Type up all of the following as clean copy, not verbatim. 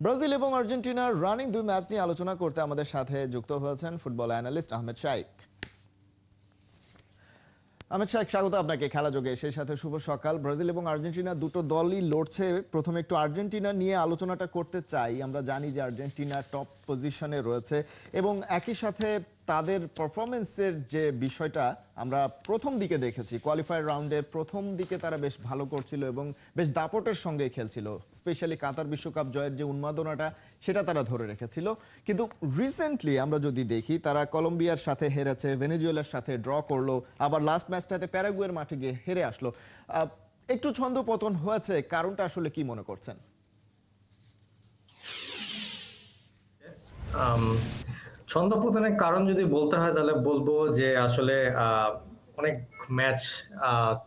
Brazil এবং আর্জেন্টিনার running দুই ম্যাচ নিয়ে আলোচনা করতে আমাদের সাথে যুক্ত হয়েছেন ফুটবল অ্যানালিস্ট আহমেদ শাইক। আহমেদ শাইক, স্বাগত আপনাকে খেলা যোগে। সেই সাথে শুভ সকাল। ব্রাজিল এবং আর্জেন্টিনা দুটো দলই লড়ছে। প্রথমে একটু আর্জেন্টিনা নিয়ে আলোচনাটা করতে চাই। আমরা জানি যে আর্জেন্টিনা টপ পজিশনে রয়েছে এবং একই সাথে তাদের পারফরমেন্সের যে বিষয়টা আমরা প্রথম দিকে দেখেছি, কোয়ালিফায়ার রাউন্ডের প্রথম দিকে তারা বেশ ভালো করছিল এবং বেশ দাপটের সঙ্গে খেলছিল। স্পেশালি কাতার বিশ্বকাপ জয়ের যে উন্মাদনাটা সেটা তারা ধরে রেখেছিল। কিন্তু রিসেন্টলি আমরা যদি দেখি, তারা কলম্বিয়ার সাথে হেরেছে, ভেনেজুয়েলার সাথে ড্র করলো, আবার লাস্ট ম্যাচটাতে প্যারাগুয়ের মাঠে গিয়ে হেরে আসলো। একটু ছন্দপতন হয়েছে, কারণটা আসলে কি মনে করছেন? ছন্দপতনের কারণ যদি বলতে হয় তাহলে বলবো যে আসলে অনেক ম্যাচ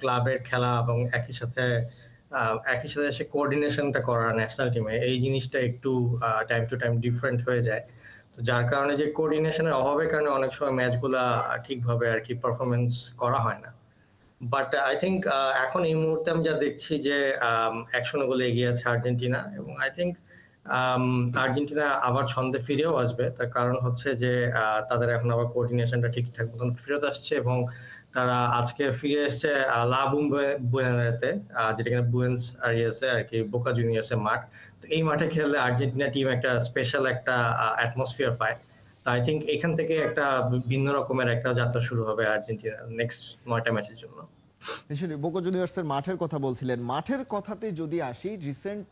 ক্লাবের খেলা এবং একই সাথে সে কোঅর্ডিনেশনটা করা ন্যাশনাল টিমে, এই জিনিসটা একটু টাইম টু টাইম ডিফারেন্ট হয়ে যায়। তো যার কারণে যে কোঅর্ডিনেশনের অভাবের কারণে অনেক সময় ম্যাচগুলা ঠিকভাবে আর কি পারফরমেন্স করা হয় না। বাট আই থিঙ্ক এখন এই মুহূর্তে আমি যা দেখছি যে 1-0 গোলে এগিয়ে আছে আর্জেন্টিনা, এবং আই থিঙ্ক আর্জেন্টিনা আবার ছন্দে ফিরেও আসবে। তার কারণ হচ্ছে যে তাদের এখন আবার কোঅর্ডিনেশনটা ঠিকঠাক মতন ফেরত আসছে, এবং তারা আজকে ফিরে এসেছে লা বুয়েনারেতে, যেটা কিনা বুয়েন্স আরিয়াসে আর কি, বোকা জুনিয়র্সের মাঠ। তো এই মাঠে খেললে আর্জেন্টিনা টিম একটা স্পেশাল একটা অ্যাটমসফিয়ার পায়। আই থিঙ্ক এখান থেকে একটা ভিন্ন রকমের একটা যাত্রা শুরু হবে আর্জেন্টিনার নেক্সট 9টা ম্যাচের জন্য। বোকা জুনিয়র্সের মাঠের কথা বলছিলেন, মাঠের কথাতে যদি আসি, রিসেন্ট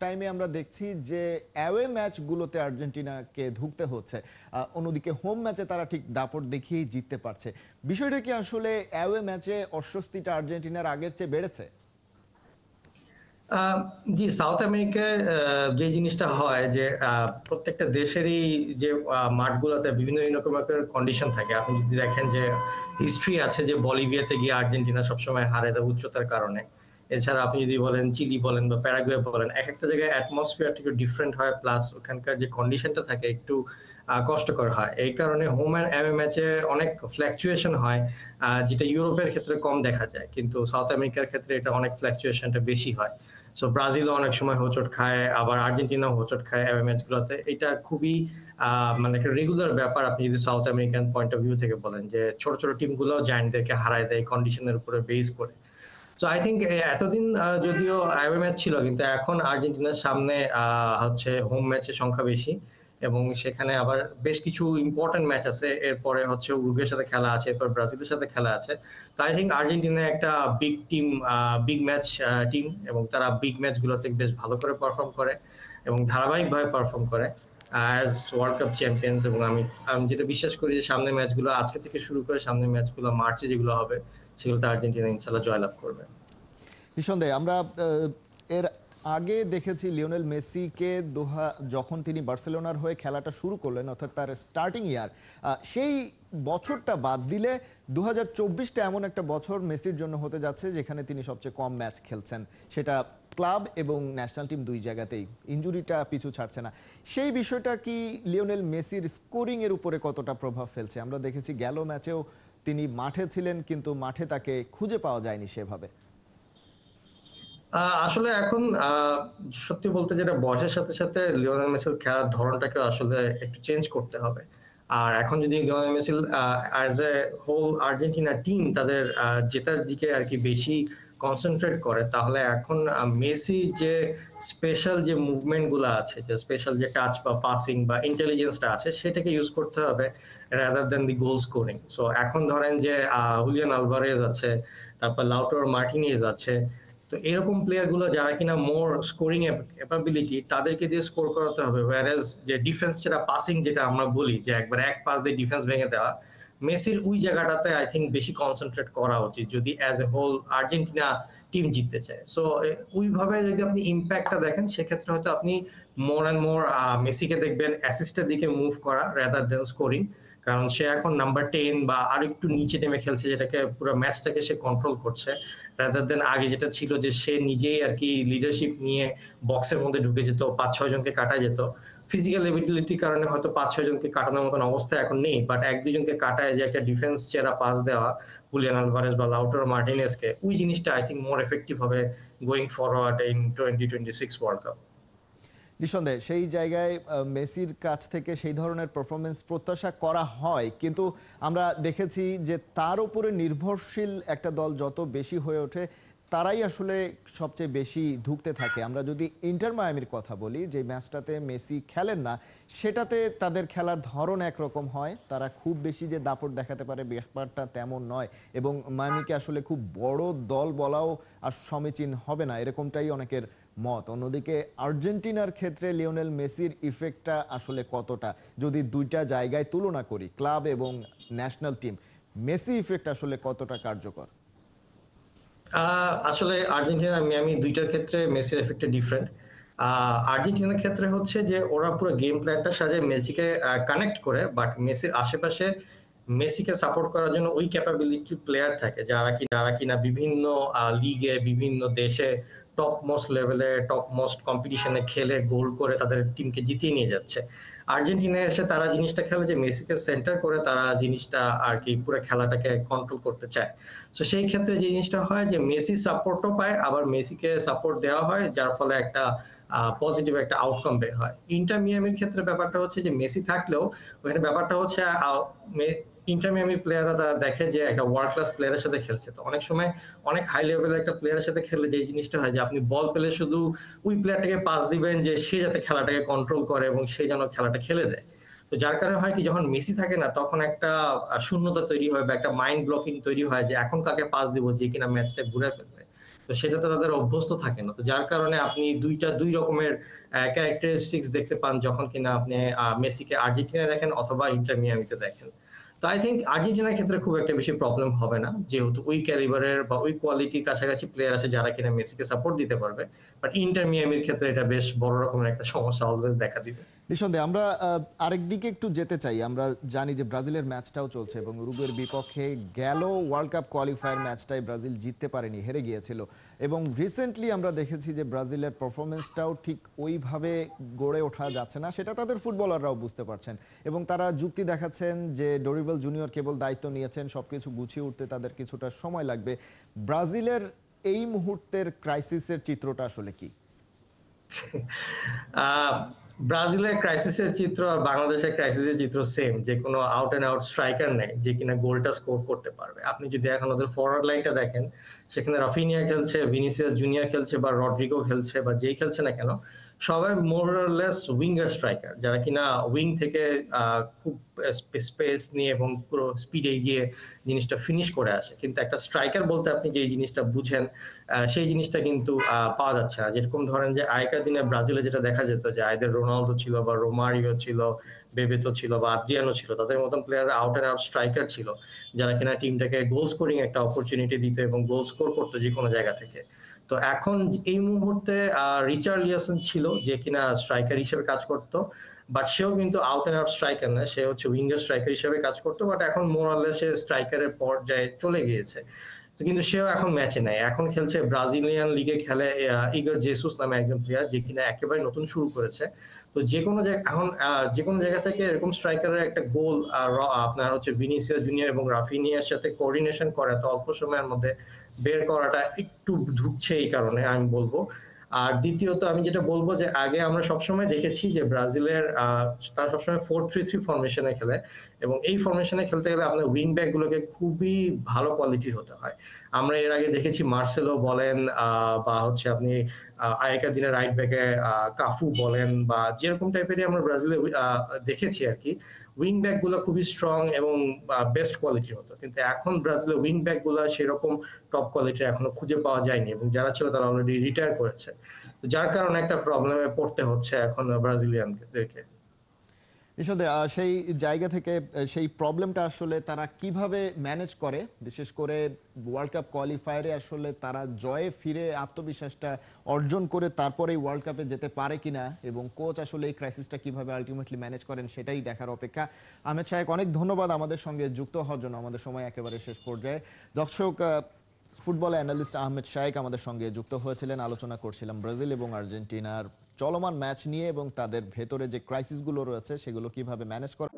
টাইমে আমরা দেখছি যে অ্যাওয়ে ম্যাচগুলোতে আর্জেন্টিনাকে ধুঁকতে হচ্ছে, অন্যদিকে হোম ম্যাচে তারা ঠিক দাপট দেখিয়েই জিততে পারছে। বিষয়টা কি আসলে অ্যাওয়ে ম্যাচে অস্বস্তিটা আর্জেন্টিনার আগের চেয়ে বেড়েছে? জি, সাউথ আমেরিকায় যে জিনিসটা হয় যে প্রত্যেকটা দেশেরই যে মাঠগুলোতে বিভিন্ন রকমের কন্ডিশন থাকে। আপনি যদি দেখেন যে হিস্ট্রি আছে যে বলিভিয়াতে গিয়ে আর্জেন্টিনা সবসময় হারে তার উচ্চতার কারণে। এছাড়া আপনি যদি বলেন চিলি বলেন বা প্যারাগুয়ে বলেন, এক একটা জায়গায় অ্যাটমসফিয়ারটা একটু ডিফারেন্ট হয়, প্লাস ওখানকার যে কন্ডিশনটা থাকে একটু কষ্টকর হয়। এই কারণে হোম অ্যান্ড অ্যাওয়ে ম্যাচে অনেক ফ্ল্যাকচুয়েশন হয়, যেটা ইউরোপের ক্ষেত্রে কম দেখা যায়, কিন্তু সাউথ আমেরিকার ক্ষেত্রে এটা অনেক ফ্ল্যাকচুয়েশনটা বেশি হয়। সো ব্রাজিলও অনেক সময় হোঁচট খায়, আবার আর্জেন্টিনাও হোঁচট খায় অ্যাওয়ে ম্যাচগুলোতে। এটা খুবই মানে একটা রেগুলার ব্যাপার। আপনি যদি south American point of view থেকে বলেন যে ছোট ছোট টিমগুলো জায়ান্টদেরকে হারায় দেয় কন্ডিশনের উপরে বেস করে। সো আই থিঙ্ক এতদিন যদিও অ্যাওয়ে ম্যাচ ছিল, কিন্তু এখন আর্জেন্টিনার সামনে হচ্ছে হোম ম্যাচের সংখ্যা বেশি, এবং সেখানে আবার বেশ কিছু ইম্পর্টেন্ট ম্যাচ আছে। এরপরে হচ্ছে উরুগুয়ের সাথে খেলা আছে, এরপর ব্রাজিলের সাথে খেলা আছে। তো আই থিঙ্ক আর্জেন্টিনা একটা big team, big match team, এবং তারা বিগ ম্যাচগুলোতে বেশ ভালো করে পারফর্ম করে এবং ধারাবাহিকভাবে পারফর্ম করে অ্যাজ ওয়ার্ল্ড কাপ চ্যাম্পিয়ন্স। এবং আমি আমি যেটা বিশ্বাস করি যে সামনের ম্যাচগুলো আজকে থেকে শুরু করে সামনের ম্যাচগুলো মার্চে যেগুলো হবে, সেগুলোতে আর্জেন্টিনা ইনশাল্লাহ জয়লাভ করবে। নিঃসন্দেহে আমরা এর আগে দেখেছি লিওনেল মেসিকে যখন তিনি বার্সেলোনার হয়ে খেলাটা শুরু করলেন, অর্থাৎ তার স্টার্টিং ইয়ার, সেই বছরটা বাদ দিলে 2024টা এমন একটা বছর মেসির জন্য হতে যাচ্ছে যেখানে তিনি সবচেয়ে কম ম্যাচ খেলছেন, সেটা ক্লাব এবং ন্যাশনাল টিম দুই জায়গাতেই। ইনজুরিটা পিছু ছাড়ছে না। সেই বিষয়টা কি লিওনেল মেসির স্কোরিং এর উপরে কতটা প্রভাব ফেলছে? আমরা দেখেছি গেল ম্যাচেও তিনি মাঠে ছিলেন, কিন্তু মাঠে তাকে খুঁজে পাওয়া যায়নি সেভাবে। আসলে এখন সত্যি বলতে যেটা বয়সের সাথে সাথে লিওনেল মেসির খেলার ধরনটাকে আসলে একটু চেঞ্জ করতে হবে। আর এখন যদি Lionel Messi as a whole Argentina team তাদের জেতার দিকে আর কি বেশি কনসেন্ট্রেট করে, তাহলে এখন মেসি যে স্পেশাল যে মুভমেন্ট গুলো আছে, যে স্পেশাল যে টাচ বা পাসিং বা ইন্টেলিজেন্সটা আছে, সেটাকে ইউজ করতে হবে রাদার দেন দি গোল স্কোরিং। সো এখন ধরেন যে হুলিয়ান আলভারেজ আছে, তারপর লাউটারো মার্টিনেজ আছে। তো এরকম প্লেয়ার গুলো যারা কিনা মোর স্কোরিং ক্যাপাবিলিটি, তাদেরকে দিয়ে স্কোর করাতে হবে। ওয়ারেজ যে ডিফেন্স যেটা পাসিং, যেটা আমরা বলি যে একবার এক পাস দিয়ে ডিফেন্স ভেঙে দেওয়া, মেসির ওই জায়গাটাতে আই থিঙ্ক বেশি কনসেন্ট্রেট করা উচিত যদি as a whole Argentina team জিততে চায়। সো ওইভাবে যদি আপনি ইম্প্যাক্টটা দেখেন, সেক্ষেত্রে হয়তো আপনি মোর অ্যান্ড মোর মেসিকে দেখবেন অ্যাসিস্টের দিকে মুভ করা রাদার দেন স্কোরিং। কারণ সে এখন নাম্বার 10 বা আর একটু নিচে নেমে খেলছে, যেটাকে পুরো ম্যাচটাকে সে কন্ট্রোল করছে, রাদার দেন আগে যেটা ছিল যে সে নিজেই আর কি লিডারশিপ নিয়ে বক্সের মধ্যে ঢুকে যেত, 5-6 জনকে কাটা যেত। ফিজিক্যাল এবিলিটির কারণে হয়তো 5-6 জনকে কাটানোর মতন অবস্থা এখন নেই, বাট 1-2 জনকে কাটায় যে একটা ডিফেন্স চেরা পাস দেওয়া হুলিয়ান আলভারেজ বা লাউটারো মার্টিনেজকে, ওই জিনিসটা আই থিঙ্ক মোর এফেক্টিভ হবে going forward in 2026 world cup. নিঃসন্দেহে সেই জায়গায় মেসির কাছ থেকে সেই ধরনের পারফরমেন্স প্রত্যাশা করা হয়, কিন্তু আমরা দেখেছি যে তার উপরে নির্ভরশীল একটা দল যত বেশি হয়ে ওঠে তারাই আসলে সবচেয়ে বেশি ধুঁকতে থাকে। আমরা যদি ইন্টার মায়ামির কথা বলি, যে ম্যাচটাতে মেসি খেলেন না, সেটাতে তাদের খেলার ধরন একরকম হয়, তারা খুব বেশি যে দাপট দেখাতে পারে ব্যাপারটা তেমন নয়, এবং মায়ামিকে আসলে খুব বড় দল বলাও আর সমীচীন হবে না, এরকমটাই অনেকের মত। অন্যদিকে আর্জেন্টিনার ক্ষেত্রে লিওনেল মেসির ইফেক্টটা আসলে কতটা, যদি দুইটা জায়গায় তুলনা করি, ক্লাব এবং ন্যাশনাল টিম, মেসি ইফেক্ট আসলে কতটা কার্যকর? আসলে আর্জেন্টিনা আর মিয়ামি দুইটার ক্ষেত্রে মেসির এফেক্টটা ডিফারেন্ট। আর্জেন্টিনার ক্ষেত্রে হচ্ছে যে ওরা পুরো গেম প্ল্যানটা সাজায় মেসিকে কানেক্ট করে, বাট মেসির আশেপাশে মেসিকে সাপোর্ট করার জন্য ওই ক্যাপাবিলিটি প্লেয়ার থাকে যারা কিনা বিভিন্ন লিগে বিভিন্ন দেশে টপ মোস্ট লেভেলে টপ মোস্ট কম্পিটিশনে খেলে গোল করে তাদের টিমকে জিতিয়ে নিয়ে যাচ্ছে। আর্জেন্টিনায় এসে তারা জিনিসটা খেলে যে মেসিকে সেন্টার করে তারা জিনিসটা আর কি পুরো খেলাটাকে কন্ট্রোল করতে চায়। তো সেই ক্ষেত্রে যে জিনিসটা হয় যে মেসি সাপোর্টও পায়, আবার মেসিকে সাপোর্ট দেওয়া হয়, যার ফলে একটা পজিটিভ একটা আউটকাম বের হয়। ইন্টার মিয়ামির ক্ষেত্রে ব্যাপারটা হচ্ছে যে মেসি থাকলেও ওখানে ব্যাপারটা হচ্ছে ইন্টার মিয়ামি প্লেয়াররা তারা দেখে যে একটা ওয়ার্ল্ড ক্লাস প্লেয়ারের সাথে খেলছে, তো অনেক সময় অনেক হাই লেভেলের একটা প্লেয়ারের সাথে খেললে যে জিনিসটা হয় যে আপনি বল পেলে শুধু ওই প্লেয়ারটাকে পাস দিবেন যে সে যাতে খেলাটাকে কন্ট্রোল করে এবং সে যেন খেলাটা খেলে দেয়। তো যার কারণে হয় কি, যখন মেসি থাকে না তখন একটা শূন্যতা তৈরি হয় বা একটা মাইন্ড ব্লকিং তৈরি হয় যে এখন কাকে পাস দিব যে কিনা ম্যাচটা ঘুরে ফেলবে। তো সেটাতে তাদের অভ্যস্ত থাকে না, তো যার কারণে আপনি দুই রকমের ক্যারেক্টারিস্টিক্স দেখতে পান যখন কিনা আপনি মেসিকে আর্জেন্টিনা দেখেন অথবা ইন্টার মিয়ামিতে দেখেন। তো আই থিঙ্ক আর্জেন্টিনার ক্ষেত্রে খুব একটা বেশি প্রবলেম হবে না, যেহেতু ওই ক্যালিবারের বা ওই কোয়ালিটির কাছাকাছি প্লেয়ার আছে যারা কিনা মেসিকে সাপোর্ট দিতে পারবে। বাট ইন্টার মিয়ামির ক্ষেত্রে এটা বেশ বড় রকমের একটা সমস্যা অলওয়েজ দেখা দিবে। নিঃসন্দেহে আমরা আরেক দিকে একটু যেতে চাই। আমরা জানি যে ব্রাজিলের ম্যাচটাও চলছে এবং উরুগুয়ের বিপক্ষে গেল ওয়ার্ল্ড কাপ কোয়ালিফায়ার ম্যাচটাই ব্রাজিল জিততে পারেনি, হেরে গিয়েছিল। এবং রিসেন্টলি আমরা দেখেছি যে ব্রাজিলের পারফরমেন্সটাও ঠিক ওইভাবে গড়ে ওঠা যাচ্ছে না, সেটা তাদের ফুটবলাররাও বুঝতে পারছেন এবং তারা যুক্তি দেখাচ্ছেন যে ডরিবেল জুনিয়র কেবল দায়িত্ব নিয়েছেন, সবকিছু গুছিয়ে উঠতে তাদের কিছুটা সময় লাগবে। ব্রাজিলের এই মুহূর্তের ক্রাইসিসের চিত্রটা আসলে কি? আহ, ব্রাজিলের ক্রাইসিসের চিত্র আর বাংলাদেশের ক্রাইসিসের চিত্র সেম, যে কোনো আউট এন্ড আউট স্ট্রাইকার নেই যে কিনা গোলটা স্কোর করতে পারবে। আপনি যদি এখন ওদের ফরওয়ার্ড লাইনটা দেখেন, সেখানে রাফিনিয়া খেলছে, ভিনিসিয়াস জুনিয়র খেলছে বা রড্রিগো খেলছে বা যেই খেলছে না কেন, সবাই মোরলেস উইঙ্গার স্ট্রাইকার, যারা কিনা উইং থেকে খুব স্পেস নিয়ে এবং পুরো স্পিডে গিয়ে জিনিসটা ফিনিশ করে আসে। কিন্তু একটা স্ট্রাইকার বলতে আপনি যে জিনিসটা বুঝেন সেই জিনিসটা কিন্তু পাওয়া যাচ্ছে না। যেরকম ধরেন যে আগেকার দিনে ব্রাজিলে যেটা দেখা যেত যে আইদের রোনালদো ছিল বা রোমারিও ছিল, বেবেতো ছিল বা আদ্রিয়ানো ছিল, তাদের মতন player out and out striker ছিল যারা কিনা টিমটাকে গোল স্কোরিং একটা অপরচুনিটি দিত এবং গোল স্কোর করতো যে কোনো জায়গা থেকে। তো এখন এই মুহূর্তে রিচার্লিসন ছিল যে কিনা স্ট্রাইকার হিসেবে কাজ করতো, বাট সেও কিন্তু আউট এন্ড আউট স্ট্রাইকার না, সে হচ্ছে উইঙ্গার স্ট্রাইকার হিসেবে কাজ করতো, বাট এখন মোরালে সে স্ট্রাইকারের পর্যায়ে চলে গিয়েছে। তো কিন্তু সেও এখন ম্যাচে নাই, এখন খেলছে ব্রাজিলিয়ান লিগে খেলে ইগর জেসুস নামে একজন প্লেয়ার যে কিনা একেবারে নতুন শুরু করেছে। তো যে কোনো জায়গা এখন যে কোনো জায়গা থেকে এরকম স্ট্রাইকারের একটা গোল আপনার হচ্ছে ভিনিসিয়াস জুনিয়র এবং রাফিনিয়ার সাথে কোঅর্ডিনেশন করে তো অল্প সময়ের মধ্যে বের করাটা একটু ধুঁকছে, এই কারণে আমি বলবো। আর দ্বিতীয়ত আমি যেটা বলবো যে আগে আমরা সবসময় দেখেছি যে ব্রাজিলের তারা সবসময় 4-3-3 ফরমেশনে খেলে এবং এই ফরমেশনে খেলতে গেলে আপনার উইং ব্যাক গুলোকে খুবই ভালো কোয়ালিটির হতে হয়। আমরা এর আগে দেখেছি মার্সেলো বলেন বা হচ্ছে আপনি আগেকার দিনে রাইট ব্যাকে কাফু বলেন বা যেরকম টাইপেরই আমরা ব্রাজিলে দেখেছি আর কি, উইং ব্যাক গুলো খুবই স্ট্রং এবং বেস্ট কোয়ালিটির হতো। কিন্তু এখন ব্রাজিলের উইং ব্যাক গুলো সেরকম টপ কোয়ালিটির এখনো খুঁজে পাওয়া যায়নি এবং যারা ছিল তারা অলরেডি রিটায়ার করেছে। তো যার কারণে একটা প্রবলেমে পড়তে হচ্ছে এখন ব্রাজিলিয়ানদেরকে। নিঃসন্দেহে সেই জায়গা থেকে সেই প্রবলেমটা আসলে তারা কিভাবে ম্যানেজ করে, বিশেষ করে ওয়ার্ল্ড কাপ কোয়ালিফায়ারে আসলে তারা জয়ে ফিরে আত্মবিশ্বাসটা অর্জন করে তারপরে ওয়ার্ল্ড কাপে যেতে পারে কিনা, এবং কোচ আসলে এই ক্রাইসিসটা কিভাবে আলটিমেটলি ম্যানেজ করেন সেটাই দেখার অপেক্ষা। আহমেদ শায়েক, অনেক ধন্যবাদ আমাদের সঙ্গে যুক্ত হওয়ার জন্য। আমাদের সময় একেবারে শেষ পর্যায়ে। দর্শক, ফুটবল অ্যানালিস্ট আহমেদ শায়েক আমাদের সঙ্গে যুক্ত হয়েছিলেন। আলোচনা করছিলাম ব্রাজিল এবং আর্জেন্টিনার চলমান ম্যাচ নিয়ে এবং তাদের ভেতরে যে ক্রাইসিসগুলো রয়েছে সেগুলো কিভাবে ম্যানেজ করা